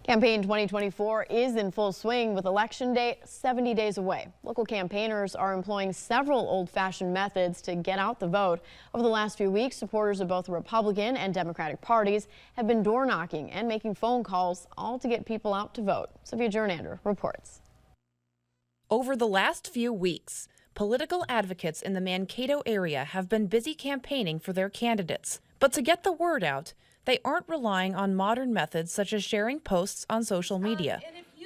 Campaign 2024 is in full swing with Election Day 70 days away. Local campaigners are employing several old-fashioned methods to get out the vote. Over the last few weeks, supporters of both the Republican and Democratic parties have been door knocking and making phone calls, all to get people out to vote. Sophia Jernander reports. Over the last few weeks, political advocates in the Mankato area have been busy campaigning for their candidates. But to get the word out, they aren't relying on modern methods such as sharing posts on social media.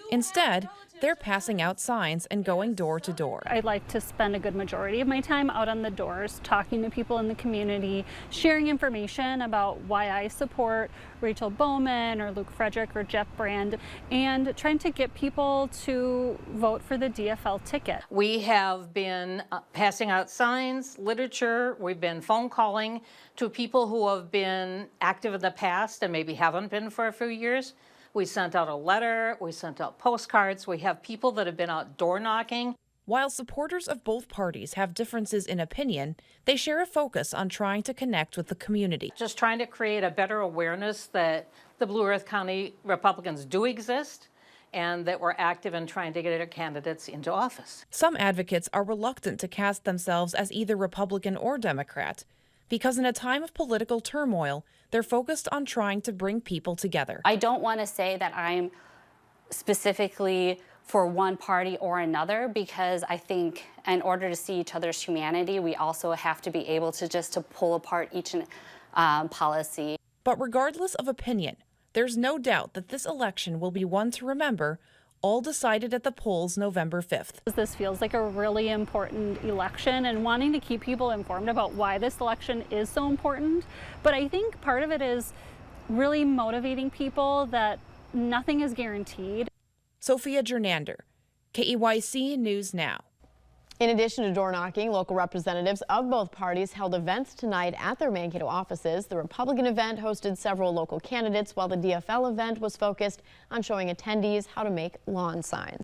Instead, they're passing out signs and going door to door. I like to spend a good majority of my time out on the doors, talking to people in the community, sharing information about why I support Rachel Bowman or Luke Frederick or Jeff Brand, and trying to get people to vote for the DFL ticket. We have been passing out signs, literature, we've been phone calling to people who have been active in the past and maybe haven't been for a few years. We sent out a letter, we sent out postcards, we have people that have been out door knocking. While supporters of both parties have differences in opinion, they share a focus on trying to connect with the community. Just trying to create a better awareness that the Blue Earth County Republicans do exist and that we're active in trying to get our candidates into office. Some advocates are reluctant to cast themselves as either Republican or Democrat, because in a time of political turmoil, they're focused on trying to bring people together. I don't want to say that I'm specifically for one party or another, because I think in order to see each other's humanity, we also have to be able to just pull apart each policy. But regardless of opinion, there's no doubt that this election will be one to remember, all decided at the polls November 5th. This feels like a really important election, and wanting to keep people informed about why this election is so important. But I think part of it is really motivating people that nothing is guaranteed. Sophia Jernander, KEYC News Now. In addition to door knocking, local representatives of both parties held events tonight at their Mankato offices. The Republican event hosted several local candidates, while the DFL event was focused on showing attendees how to make lawn signs.